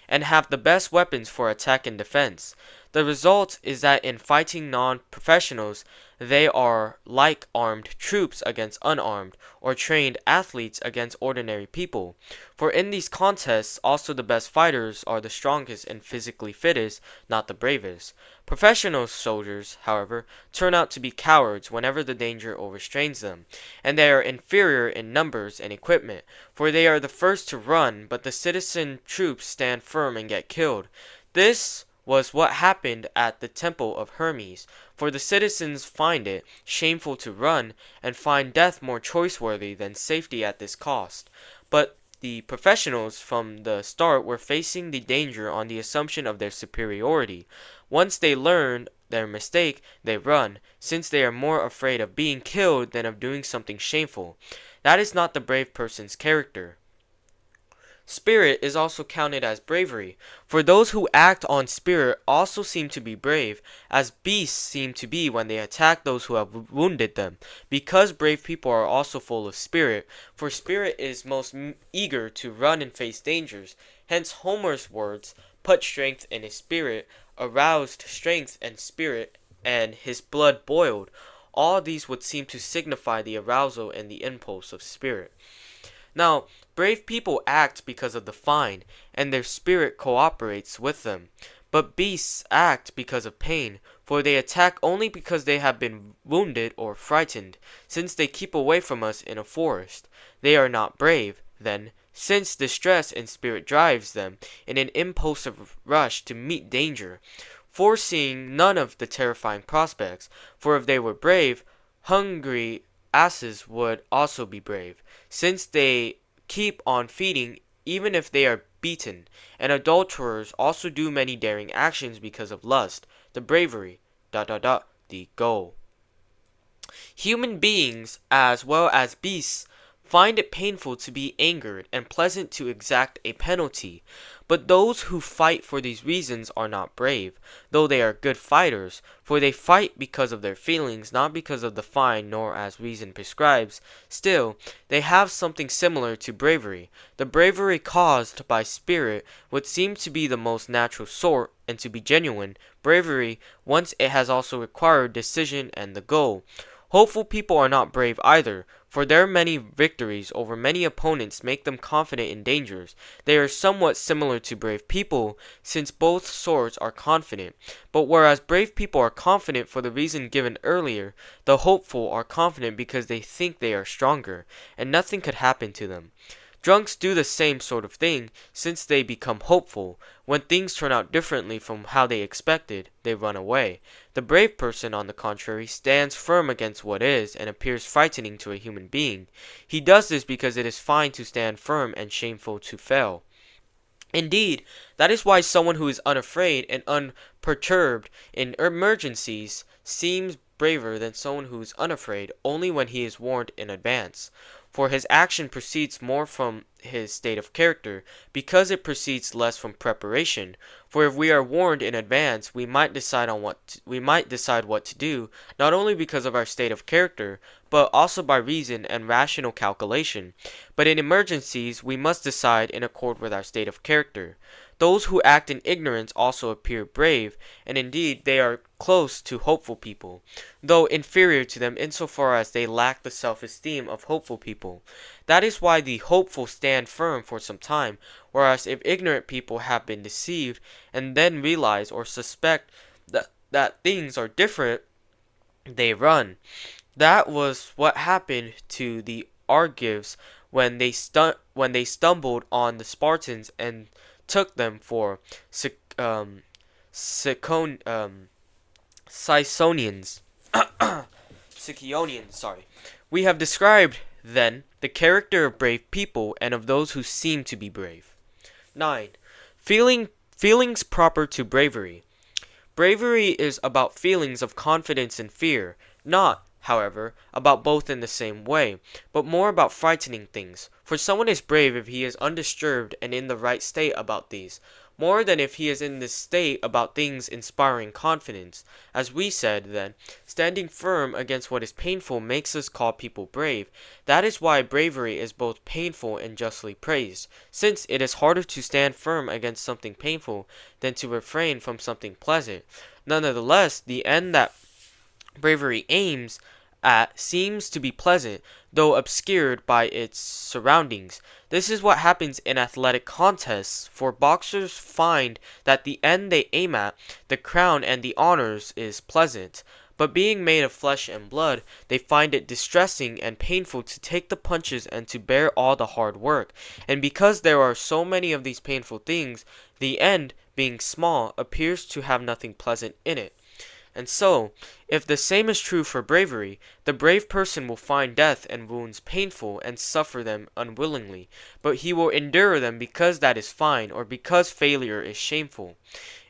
and have the best weapons for attack and defense. The result is that in fighting non-professionals, they are like armed troops against unarmed, or trained athletes against ordinary people. For in these contests, also the best fighters are the strongest and physically fittest, not the bravest. Professional soldiers, however, turn out to be cowards whenever the danger overstrains them, and they are inferior in numbers and equipment, for they are the first to run, but the citizen troops stand firm and get killed. This was what happened at the temple of Hermes, for the citizens find it shameful to run, and find death more choice-worthy than safety at this cost. But the professionals from the start were facing the danger on the assumption of their superiority. Once they learn their mistake, they run, since they are more afraid of being killed than of doing something shameful. That is not the brave person's character. Spirit is also counted as bravery, for those who act on spirit also seem to be brave, as beasts seem to be when they attack those who have wounded them, because brave people are also full of spirit, for spirit is most eager to run and face dangers. Hence Homer's words, put strength in his spirit, aroused strength and spirit, and his blood boiled. All these would seem to signify the arousal and the impulse of spirit. Now, brave people act because of the fine, and their spirit cooperates with them. But beasts act because of pain, for they attack only because they have been wounded or frightened, since they keep away from us in a forest. They are not brave, then, since distress in spirit drives them in an impulsive rush to meet danger, foreseeing none of the terrifying prospects. For if they were brave, hungry asses would also be brave, since they keep on feeding even if they are beaten, and adulterers also do many daring actions because of lust, the bravery, the goal. Human beings, as well as beasts, find it painful to be angered and pleasant to exact a penalty. But those who fight for these reasons are not brave, though they are good fighters, for they fight because of their feelings, not because of the fine nor as reason prescribes. Still, they have something similar to bravery. The bravery caused by spirit would seem to be the most natural sort, and to be genuine bravery, once it has also required decision and the goal. Hopeful people are not brave either, for their many victories over many opponents make them confident in dangers. They are somewhat similar to brave people, since both sorts are confident. But whereas brave people are confident for the reason given earlier, the hopeful are confident because they think they are stronger, and nothing could happen to them. Drunks do the same sort of thing, since they become hopeful. When things turn out differently from how they expected, they run away. The brave person, on the contrary, stands firm against what is, and appears frightening to a human being. He does this because it is fine to stand firm and shameful to fail. Indeed, that is why someone who is unafraid and unperturbed in emergencies seems braver than someone who is unafraid only when he is warned in advance. For his action proceeds more from his state of character, because it proceeds less from preparation. For if we are warned in advance, we might decide what to do, not only because of our state of character, but also by reason and rational calculation. But in emergencies, we must decide in accord with our state of character. Those who act in ignorance also appear brave, and indeed they are close to hopeful people, though inferior to them insofar as they lack the self-esteem of hopeful people. That is why the hopeful stand firm for some time, whereas if ignorant people have been deceived and then realize or suspect that things are different, they run. That was what happened to the Argives when they stumbled on the Spartans and took them for Sicon, Siconians. Sicyonians, sorry. We have described, then, the character of brave people and of those who seem to be brave. 9. Feelings proper to bravery. Bravery is about feelings of confidence and fear, not, however, about both in the same way, but more about frightening things. For someone is brave if he is undisturbed and in the right state about these, more than if he is in this state about things inspiring confidence. As we said, then, standing firm against what is painful makes us call people brave. That is why bravery is both painful and justly praised, since it is harder to stand firm against something painful than to refrain from something pleasant. Nonetheless, the end that bravery aims at seems to be pleasant, though obscured by its surroundings. This is what happens in athletic contests, for boxers find that the end they aim at, the crown and the honors, is pleasant. But being made of flesh and blood, they find it distressing and painful to take the punches and to bear all the hard work. And because there are so many of these painful things, the end, being small, appears to have nothing pleasant in it. And so, if the same is true for bravery, the brave person will find death and wounds painful and suffer them unwillingly, but he will endure them because that is fine, or because failure is shameful.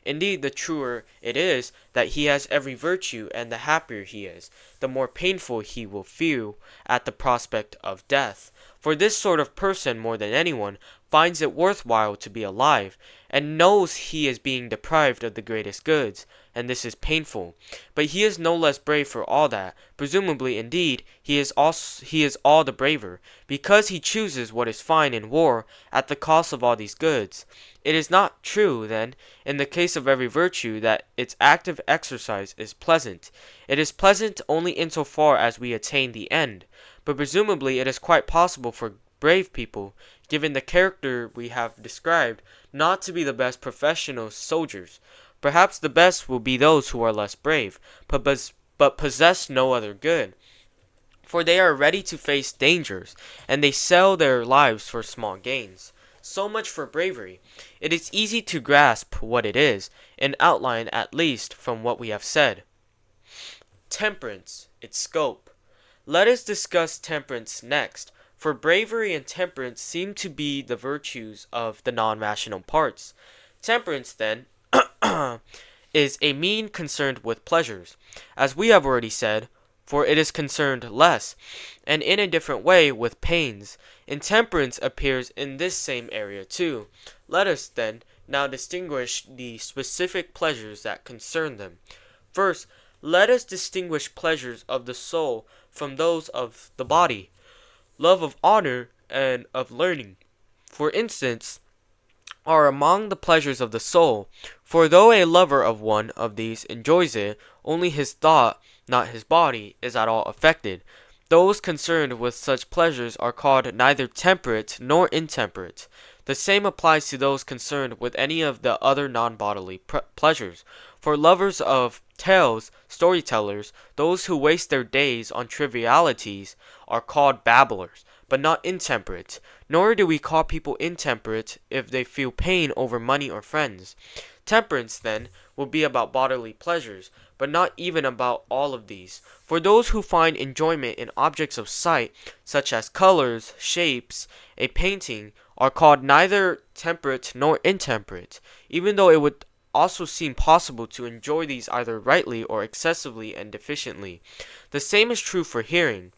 Indeed, the truer it is that he has every virtue, and the happier he is, the more painful he will feel at the prospect of death. For this sort of person, more than anyone, finds it worthwhile to be alive, and knows he is being deprived of the greatest goods, and this is painful. But he is no less brave for all that. Presumably, indeed, he is all the braver, because he chooses what is fine in war at the cost of all these goods. It is not true, then, in the case of every virtue, that its active exercise is pleasant. It is pleasant only insofar as we attain the end. But presumably it is quite possible for brave people, given the character we have described, not to be the best professional soldiers. Perhaps the best will be those who are less brave, but possess no other good. For they are ready to face dangers, and they sell their lives for small gains. So much for bravery. It is easy to grasp what it is, in outline at least, from what we have said. Temperance, its scope. Let us discuss temperance next, for bravery and temperance seem to be the virtues of the non-rational parts. Temperance, then, is a mean concerned with pleasures, as we have already said, for it is concerned less, and in a different way, with pains. Intemperance appears in this same area too. Let us, then, now distinguish the specific pleasures that concern them. First, let us distinguish pleasures of the soul from those of the body, love of honor and of learning, for instance, are among the pleasures of the soul, for though a lover of one of these enjoys it, only his thought, not his body, is at all affected. Those concerned with such pleasures are called neither temperate nor intemperate. The same applies to those concerned with any of the other non-bodily pleasures. For lovers of tales, storytellers, those who waste their days on trivialities, are called babblers, but not intemperate. Nor do we call people intemperate if they feel pain over money or friends. Temperance, then, will be about bodily pleasures, but not even about all of these. For those who find enjoyment in objects of sight, such as colors, shapes, a painting, are called neither temperate nor intemperate, even though it would also seem possible to enjoy these either rightly or excessively and deficiently. The same is true for hearing.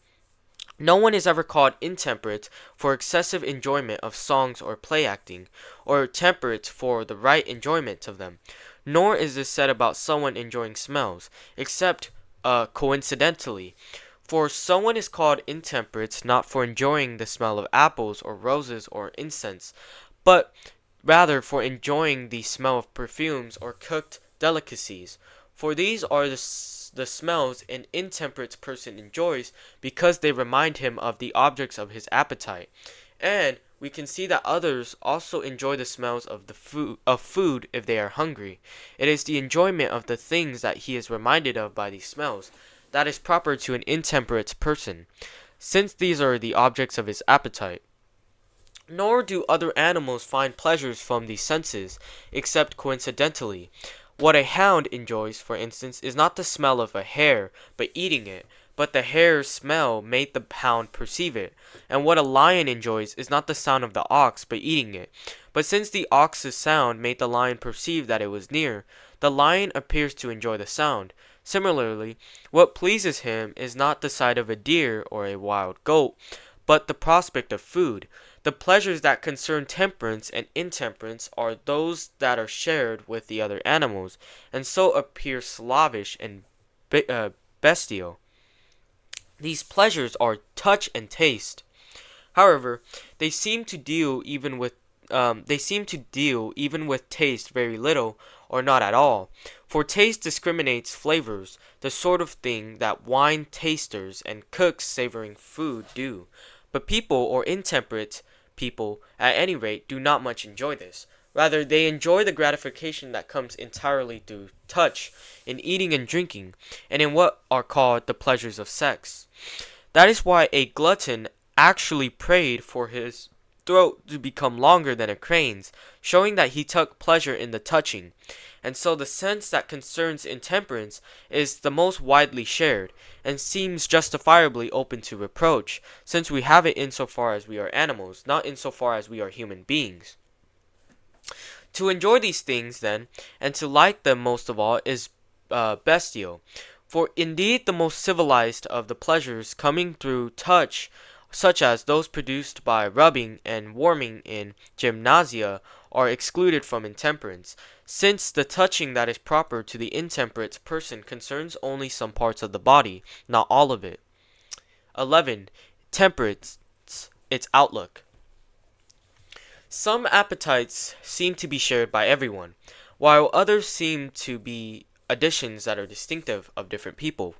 No one is ever called intemperate for excessive enjoyment of songs or play acting, or temperate for the right enjoyment of them. Nor is this said about someone enjoying smells, except coincidentally. For someone is called intemperate not for enjoying the smell of apples or roses or incense, but rather for enjoying the smell of perfumes or cooked delicacies. For these are the smells an intemperate person enjoys because they remind him of the objects of his appetite. And we can see that others also enjoy the smells of food if they are hungry. It is the enjoyment of the things that he is reminded of by these smells that is proper to an intemperate person, since these are the objects of his appetite. Nor do other animals find pleasures from these senses, except coincidentally. What a hound enjoys, for instance, is not the smell of a hare, but eating it, but the hare's smell made the hound perceive it. And what a lion enjoys is not the sound of the ox, but eating it. But since the ox's sound made the lion perceive that it was near, the lion appears to enjoy the sound. Similarly, what pleases him is not the sight of a deer or a wild goat, but the prospect of food. The pleasures that concern temperance and intemperance are those that are shared with the other animals, and so appear slavish and bestial. These pleasures are touch and taste. However, they seem to deal even with taste very little or not at all. For taste discriminates flavors, the sort of thing that wine tasters and cooks savoring food do. But people, or intemperate people, at any rate, do not much enjoy this. Rather, they enjoy the gratification that comes entirely through touch, in eating and drinking, and in what are called the pleasures of sex. That is why a glutton actually prayed for his throat to become longer than a crane's, showing that he took pleasure in the touching. And so the sense that concerns intemperance is the most widely shared, and seems justifiably open to reproach, since we have it insofar as we are animals, not insofar as we are human beings. To enjoy these things, then, and to like them most of all, is bestial. For indeed the most civilized of the pleasures coming through touch, such as those produced by rubbing and warming in gymnasia, are excluded from intemperance, since the touching that is proper to the intemperate person concerns only some parts of the body, not all of it. 11. Temperance, its outlook. Some appetites seem to be shared by everyone, while others seem to be additions that are distinctive of different people.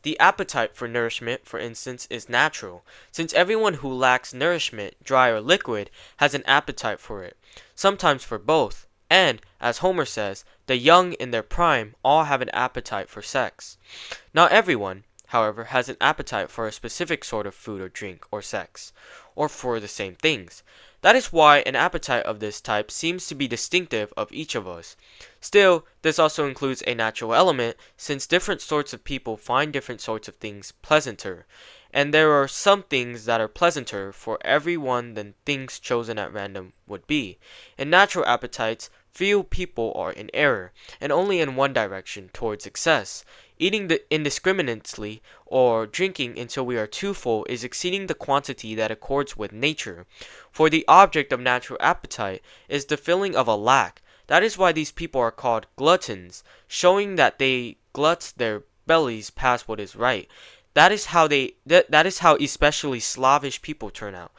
The appetite for nourishment, for instance, is natural, since everyone who lacks nourishment, dry or liquid, has an appetite for it, sometimes for both, and, as Homer says, the young in their prime all have an appetite for sex. Not everyone, however, has an appetite for a specific sort of food or drink or sex, or for the same things. That is why an appetite of this type seems to be distinctive of each of us. Still, this also includes a natural element, since different sorts of people find different sorts of things pleasanter, and there are some things that are pleasanter for everyone than things chosen at random would be. In natural appetites, few people are in error, and only in one direction, towards excess. Eating indiscriminately or drinking until we are too full is exceeding the quantity that accords with nature. For the object of natural appetite is the filling of a lack. That is why these people are called gluttons, showing that they glut their bellies past what is right. That is how especially slavish people turn out.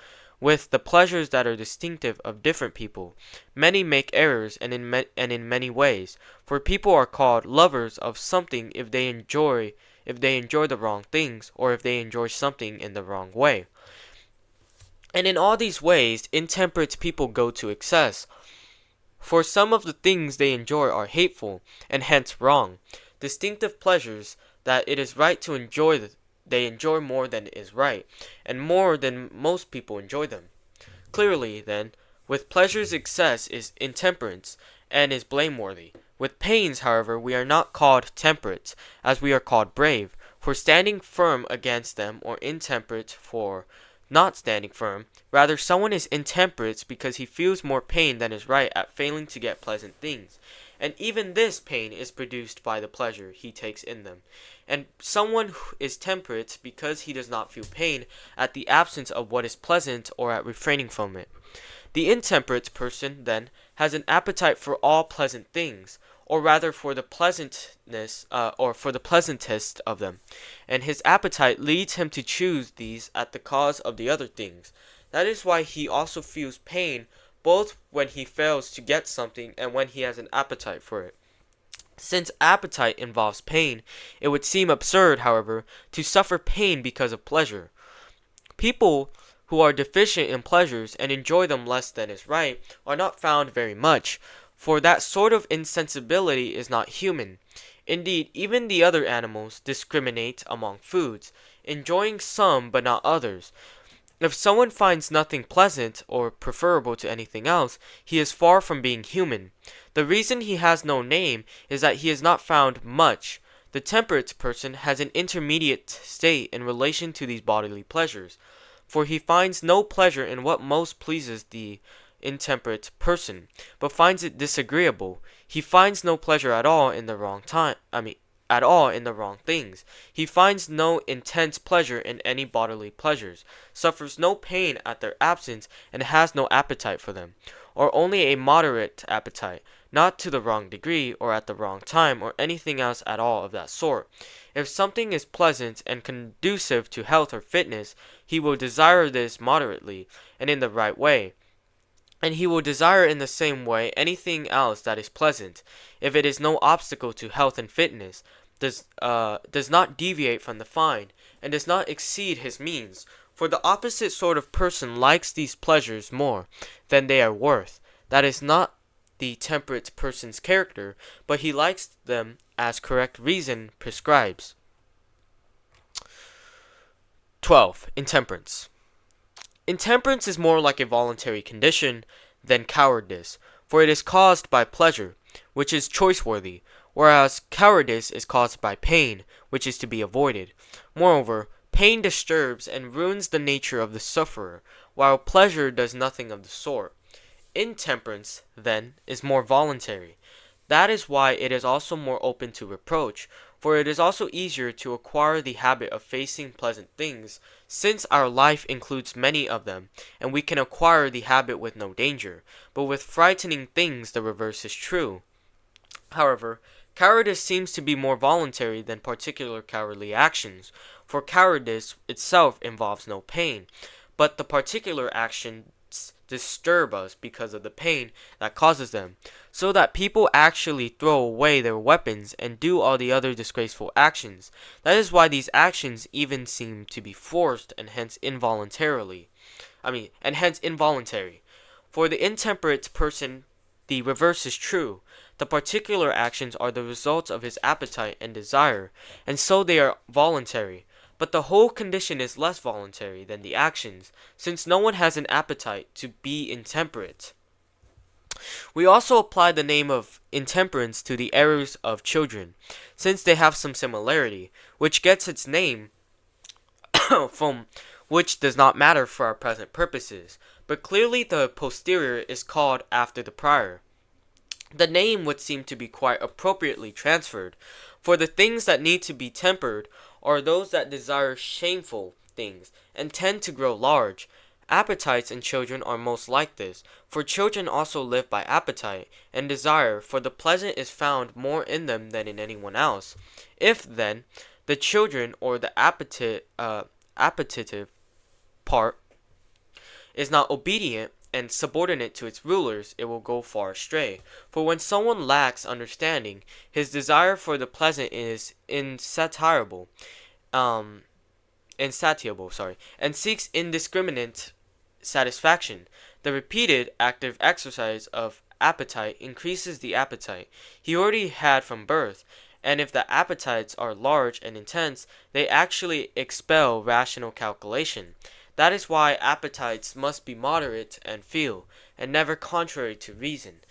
With the pleasures that are distinctive of different people, many make errors and in many ways. For people are called lovers of something if they enjoy the wrong things, or if they enjoy something in the wrong way. And in all these ways, intemperate people go to excess. For some of the things they enjoy are hateful, and hence wrong. Distinctive pleasures that it is right to enjoy they enjoy more than is right, and more than most people enjoy them. Clearly, then, with pleasures excess is intemperance, and is blameworthy. With pains, however, we are not called temperate, as we are called brave, for standing firm against them, or intemperate for not standing firm. Rather, someone is intemperate because he feels more pain than is right at failing to get pleasant things, and even this pain is produced by the pleasure he takes in them. And someone is temperate because he does not feel pain at the absence of what is pleasant or at refraining from it. The intemperate person, then, has an appetite for all pleasant things, or rather for the pleasantest of them, and his appetite leads him to choose these at the cost of the other things. That is why he also feels pain both when he fails to get something and when he has an appetite for it. Since appetite involves pain, it would seem absurd, however, to suffer pain because of pleasure. People who are deficient in pleasures and enjoy them less than is right are not found very much, for that sort of insensibility is not human. Indeed, even the other animals discriminate among foods, enjoying some but not others. If someone finds nothing pleasant or preferable to anything else, he is far from being human. The reason he has no name is that he has not found much. The temperate person has an intermediate state in relation to these bodily pleasures, for he finds no pleasure in what most pleases the intemperate person, but finds it disagreeable. He finds no pleasure at all in the wrong at all in the wrong things. He finds no intense pleasure in any bodily pleasures, suffers no pain at their absence, and has no appetite for them, or only a moderate appetite, not to the wrong degree, or at the wrong time, or anything else at all of that sort. If something is pleasant and conducive to health or fitness, he will desire this moderately, and in the right way. And he will desire in the same way anything else that is pleasant, if it is no obstacle to health and fitness, does not deviate from the fine, and does not exceed his means. For the opposite sort of person likes these pleasures more than they are worth. That is not the temperate person's character, but he likes them as correct reason prescribes. 12. Intemperance. Intemperance is more like a voluntary condition than cowardice, for it is caused by pleasure, which is choice-worthy, whereas cowardice is caused by pain, which is to be avoided. Moreover, pain disturbs and ruins the nature of the sufferer, while pleasure does nothing of the sort. Intemperance, then, is more voluntary. That is why it is also more open to reproach, for it is also easier to acquire the habit of facing pleasant things, since our life includes many of them, and we can acquire the habit with no danger. But with frightening things the reverse is true. However, cowardice seems to be more voluntary than particular cowardly actions, for cowardice itself involves no pain, but the particular actions disturb us because of the pain that causes them, so that people actually throw away their weapons and do all the other disgraceful actions. That is why these actions even seem to be forced and hence involuntary. For the intemperate person, the reverse is true. The particular actions are the results of his appetite and desire, and so they are voluntary. But the whole condition is less voluntary than the actions, since no one has an appetite to be intemperate. We also apply the name of intemperance to the errors of children, since they have some similarity, which gets its name from which does not matter for our present purposes, but clearly the posterior is called after the prior. The name would seem to be quite appropriately transferred, for the things that need to be tempered are those that desire shameful things and tend to grow large. Appetites in children are most like this, for children also live by appetite and desire, for the pleasant is found more in them than in anyone else. If, then, the children or the appetitive part is not obedient and subordinate to its rulers, it will go far astray. For when someone lacks understanding, his desire for the pleasant is insatiable, and seeks indiscriminate satisfaction. The repeated active exercise of appetite increases the appetite he already had from birth, and if the appetites are large and intense, they actually expel rational calculation. That is why appetites must be moderate and few, and never contrary to reason.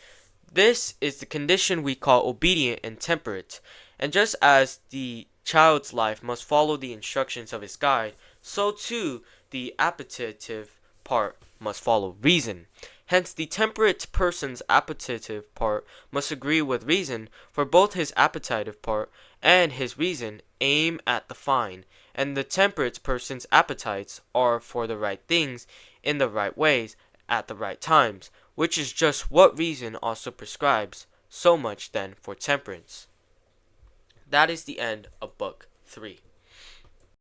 This is the condition we call obedient and temperate, and just as the child's life must follow the instructions of his guide, so too the appetitive part must follow reason. Hence the temperate person's appetitive part must agree with reason, for both his appetitive part and his reason aim at the fine, and the temperate person's appetites are for the right things in the right ways at the right times, which is just what reason also prescribes. So much then for temperance. That is the end of Book 3.